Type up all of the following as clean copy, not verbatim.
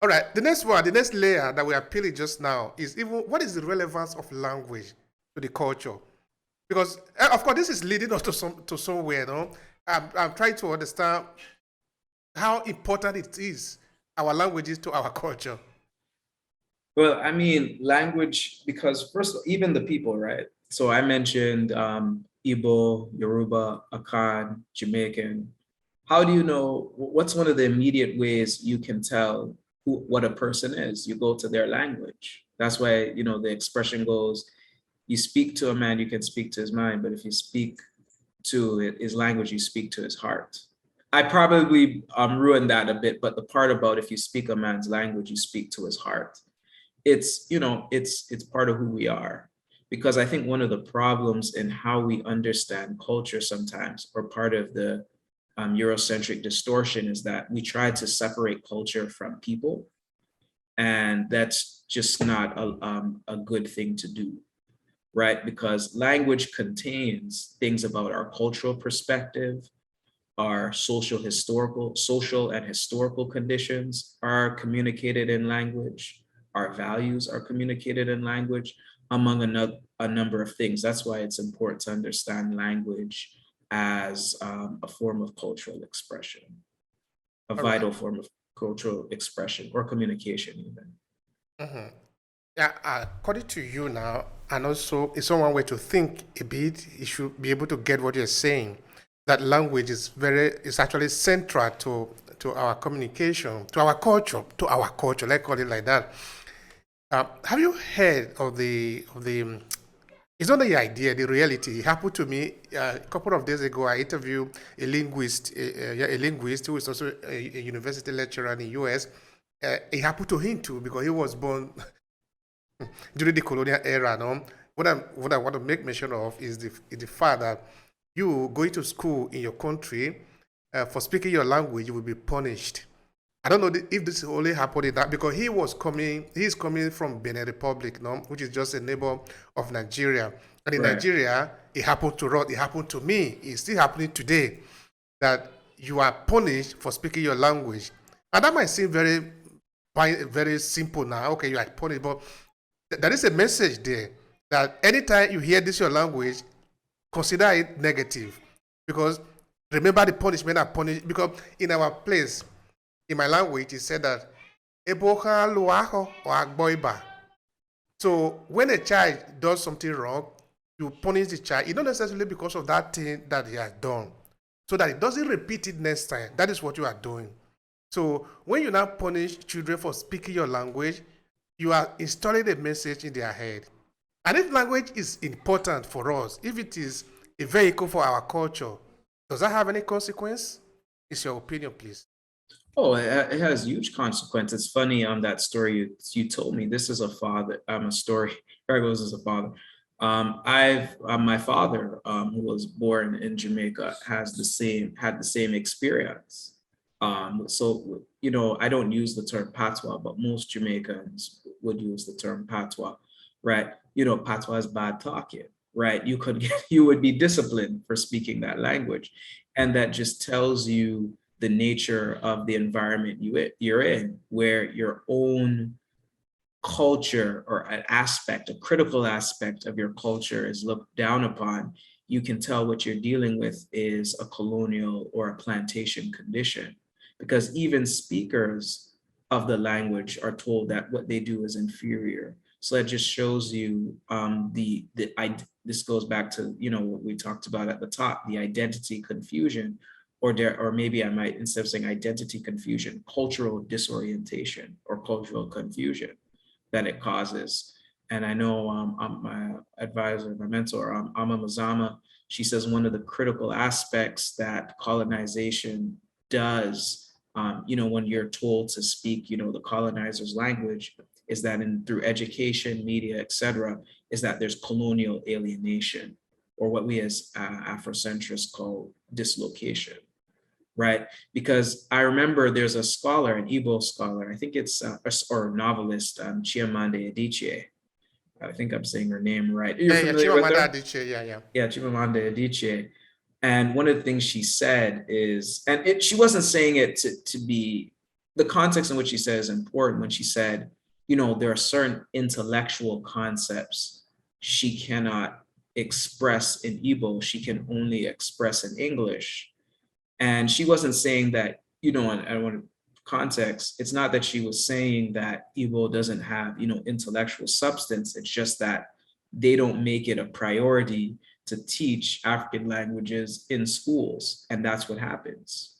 All right, the next one, the next layer that we are peeling just now is even what is the relevance of language to the culture? Because of course this is leading us to somewhere, no? I'm trying to understand how important it is our languages to our culture. Well, I mean, language, because first, even the people, right? So I mentioned Igbo, Yoruba, Akan, Jamaican. How do you know what's one of the immediate ways you can tell what a person is? You go to their language. That's why, the expression goes, you speak to a man, you can speak to his mind, but if you speak to his language, you speak to his heart. I probably ruined that a bit, but the part about if you speak a man's language, you speak to his heart. It's part of who we are, because I think one of the problems in how we understand culture sometimes, or part of the Eurocentric distortion, is that we try to separate culture from people, and that's just not a good thing to do, right? Because language contains things about our cultural perspective, our social and historical conditions are communicated in language. Our values are communicated in language, among a number of things. That's why it's important to understand language as a form of cultural expression, a All right. vital form of cultural expression or communication even. Mm-hmm. Yeah, according to you now, and also it's one way to think a bit, you should be able to get what you're saying. That language is actually central to our communication, to our culture, let's call it like that. Have you heard of the it's not the idea, the reality. It happened to me a couple of days ago. I interviewed a linguist who is also a university lecturer in the US. It happened to him too because he was born during the colonial era. No, what I want to make mention of is the fact that you going to school in your country for speaking your language, you will be punished. I don't know if this only happened in that because he's coming from Benin Republic, no, which is just a neighbor of Nigeria. And in Right. Nigeria, it happened to Rod, it happened to me, it's still happening today that you are punished for speaking your language. And that might seem very simple now. Okay, you are punished, but there is a message there that anytime you hear this your language, consider it negative because remember the punishment are punished because in our place in my language, it said that Eboka luaho or agboiba. So when a child does something wrong, you punish the child. It's not necessarily because of that thing that he has done. So that it doesn't repeat it next time. That is what you are doing. So when you now punish children for speaking your language, you are installing a message in their head. And if language is important for us, if it is a vehicle for our culture, does that have any consequence? It's your opinion, please. Oh, it has huge consequences. It's funny on that story you told me. This is a father. A story. Here goes as a father. I've my father, who was born in Jamaica, had the same experience. So I don't use the term patois, but most Jamaicans would use the term patois, right? Patois is bad talking, right? You would be disciplined for speaking that language, and that just tells you the nature of the environment you're in, where your own culture or an aspect, a critical aspect of your culture is looked down upon. You can tell what you're dealing with is a colonial or a plantation condition, because even speakers of the language are told that what they do is inferior. So that just shows you this goes back to what we talked about at the top, the identity confusion, or maybe I might, instead of saying identity confusion, cultural disorientation or cultural confusion that it causes. And I know my advisor, my mentor, Amma Mazama, she says one of the critical aspects that colonization does, when you're told to speak, the colonizer's language, is that through education, media, etc., is that there's colonial alienation, or what we as Afrocentrists call dislocation, right? Because I remember there's a scholar, an Igbo scholar, I think it's or novelist, Chimamanda Adichie. I think I'm saying her name right. You're Yeah, yeah, familiar with Chimamanda her? Adichie, yeah, yeah. Yeah, Chimamanda Adichie. And one of the things she said is, and she wasn't saying it to be the context in which she said is important when she said, there are certain intellectual concepts she cannot express in Igbo, she can only express in English. And she wasn't saying that, and I want to context, it's not that she was saying that Igbo doesn't have, intellectual substance. It's just that they don't make it a priority to teach African languages in schools. And that's what happens,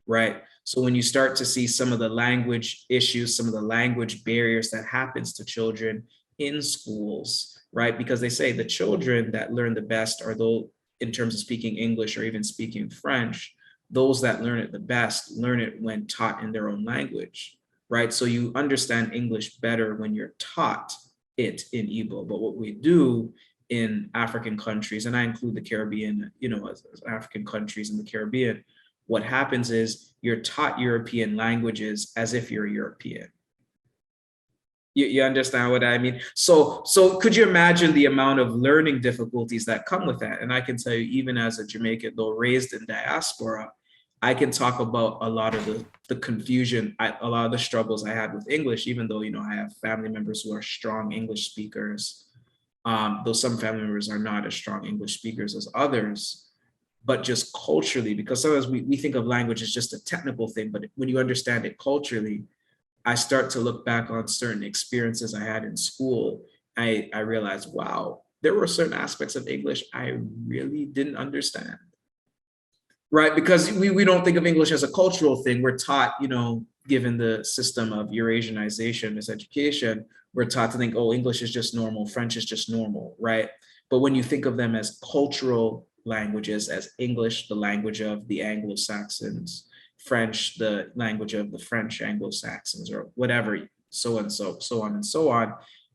right? So when you start to see some of the language issues, some of the language barriers that happens to children in schools, right? Because they say the children that learn the best are those, in terms of speaking English or even speaking French, those that learn it the best learn it when taught in their own language, right? So you understand English better when you're taught it in Igbo. But what we do in African countries, and I include the Caribbean, as African countries in the Caribbean, what happens is you're taught European languages as if you're European. You understand what I mean? So could you imagine the amount of learning difficulties that come with that? And I can tell you, even as a Jamaican, though raised in diaspora, I can talk about a lot of the confusion, a lot of the struggles I had with English, even though, I have family members who are strong English speakers, though some family members are not as strong English speakers as others. But just culturally, because sometimes we think of language as just a technical thing, but when you understand it culturally, I start to look back on certain experiences I had in school. I realized, wow, there were certain aspects of English I really didn't understand, right? Because we don't think of English as a cultural thing. We're taught, given the system of Eurasianization as education, we're taught to think, oh, English is just normal, French is just normal, right? But when you think of them as cultural languages, as English, the language of the Anglo-Saxons, French, the language of the French Anglo-Saxons, or whatever, so on and so on,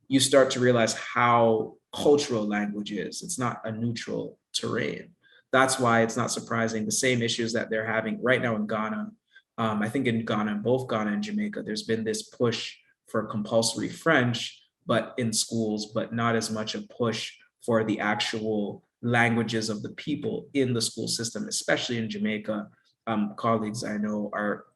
you start to realize how cultural language is. It's not a neutral terrain. That's why it's not surprising the same issues that they're having right now in Ghana. I think in Ghana, both Ghana and Jamaica, there's been this push for compulsory French, but in schools, but not as much a push for the actual languages of the people in the school system, especially in Jamaica. Colleagues I know are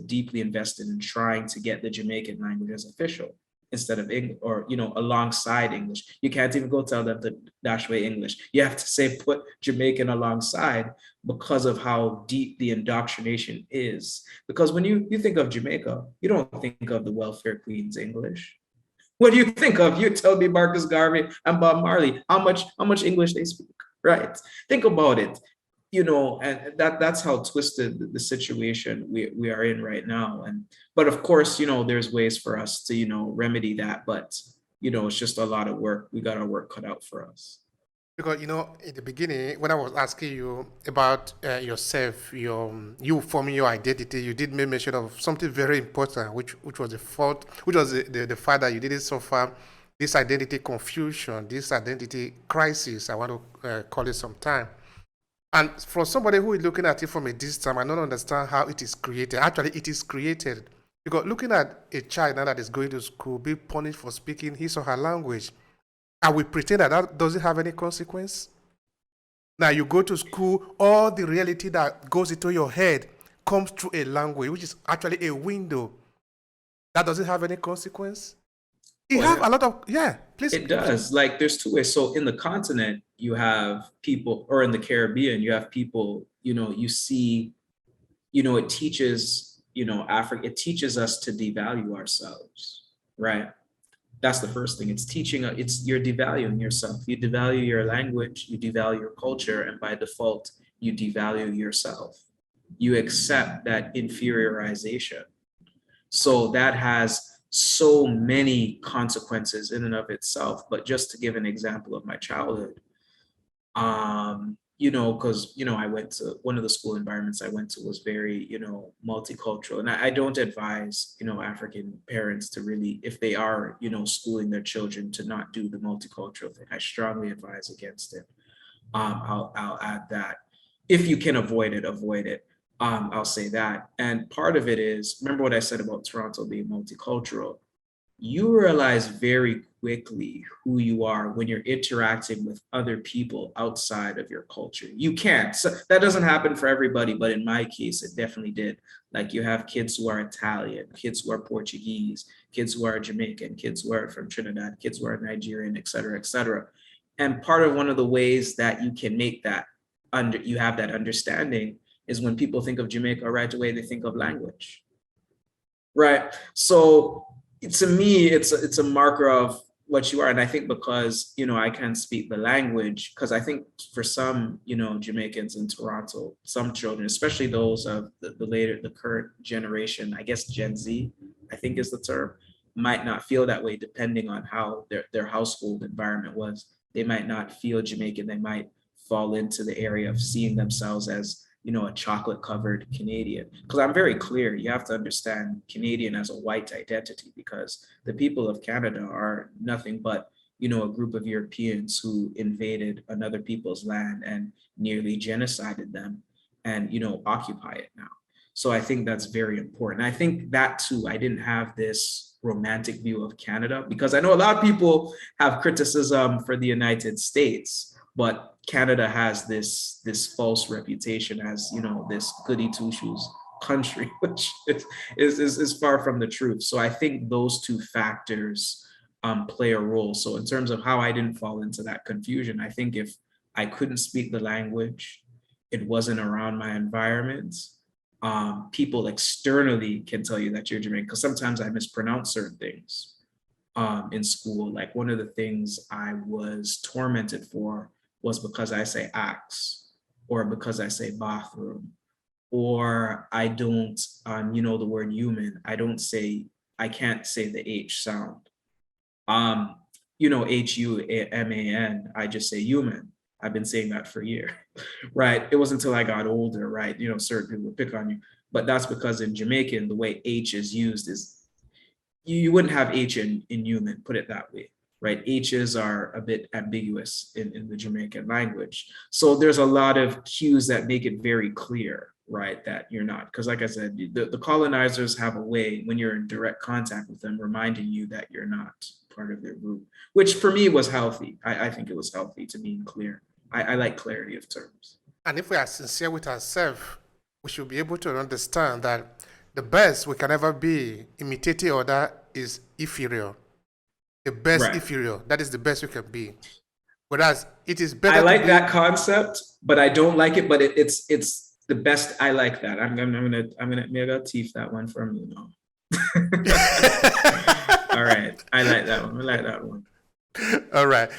deeply invested in trying to get the Jamaican language as official instead of English, or alongside English. You can't even go tell them to dash away English. You have to say put Jamaican alongside, because of how deep the indoctrination is. Because when you think of Jamaica, you don't think of the welfare queen's English. What do you think of? You tell me Marcus Garvey and Bob Marley, how much English they speak, right? Think about it. And that's how twisted the situation we are in right now. But of course, there's ways for us to, remedy that. But, it's just a lot of work. We got our work cut out for us. Because in the beginning, when I was asking you about yourself, you forming your identity, you did make mention of something very important, which was the fault, which was the fact that you didn't suffer this identity confusion, this identity crisis. I want to call it sometime. And for somebody who is looking at it from a distance, I don't understand how it is created. Actually, it is created because looking at a child now that is going to school, being punished for speaking his or her language, and we pretend that doesn't have any consequence. Now you go to school, all the reality that goes into your head comes through a language, which is actually a window. That doesn't have any consequence. You have a lot of, please. It does. Like there's two ways. So in the continent, you have people, or in the Caribbean, you have people, you see, it teaches, Africa, it teaches us to devalue ourselves, right? That's the first thing. It's teaching, you're devaluing yourself. You devalue your language, you devalue your culture, and by default, you devalue yourself. You accept that inferiorization. So that has so many consequences in and of itself. But just to give an example of my childhood, because I went to one of the school environments I went to was very, multicultural, and I don't advise, African parents to really, if they are, schooling their children, to not do the multicultural thing. I strongly advise against it. I'll add that if you can avoid it, avoid it. I'll say that. And part of it is, remember what I said about Toronto being multicultural. you realize very quickly who you are when you're interacting with other people outside of your culture. You can't. So that doesn't happen for everybody, but in my case, it definitely did. Like you have kids who are Italian, kids who are Portuguese, kids who are Jamaican, kids who are from Trinidad, kids who are Nigerian, et cetera, et cetera. And part of one of the ways that you can make that you have that understanding is when people think of Jamaica right away, they think of language. Right. So to me, it's a marker of what you are. And I think because, I can speak the language, because I think for some, Jamaicans in Toronto, some children, especially those of the current generation, I guess Gen Z, I think is the term, might not feel that way depending on how their household environment was. They might not feel Jamaican. They might fall into the area of seeing themselves as a chocolate covered Canadian. Because I'm very clear, you have to understand Canadian as a white identity, because the people of Canada are nothing but, a group of Europeans who invaded another people's land and nearly genocided them and, occupy it now. So I think that's very important. I think that too, I didn't have this romantic view of Canada, because I know a lot of people have criticism for the United States, but Canada has this false reputation as this goody two shoes country, which is far from the truth. So I think those two factors play a role. So in terms of how I didn't fall into that confusion, I think if I couldn't speak the language, it wasn't around my environment. People externally can tell you that you're Jamaican, because sometimes I mispronounce certain things in school. Like one of the things I was tormented for was because I say axe, or because I say bathroom, or I don't, the word human, I can't say the H sound. Human, I just say human. I've been saying that for years, right? It wasn't until I got older, right? Certain people would pick on you, but that's because in Jamaican, the way H is used is, you wouldn't have H in human, put it that way, right? H's are a bit ambiguous in the Jamaican language. So there's a lot of cues that make it very clear, right, that you're not. Because like I said, the colonizers have a way, when you're in direct contact with them, reminding you that you're not part of their group, which for me was healthy. I think it was healthy to be clear. I like clarity of terms. And if we are sincere with ourselves, we should be able to understand that the best we can ever be imitating other is inferior. The best Right. inferior. That is the best we can be. Whereas it is I better to like be. that concept, but I don't like it. But it's the best. I like that. I'm gonna maybe I'll teeth that one from you now. All right, I like that one. I like that one. All right.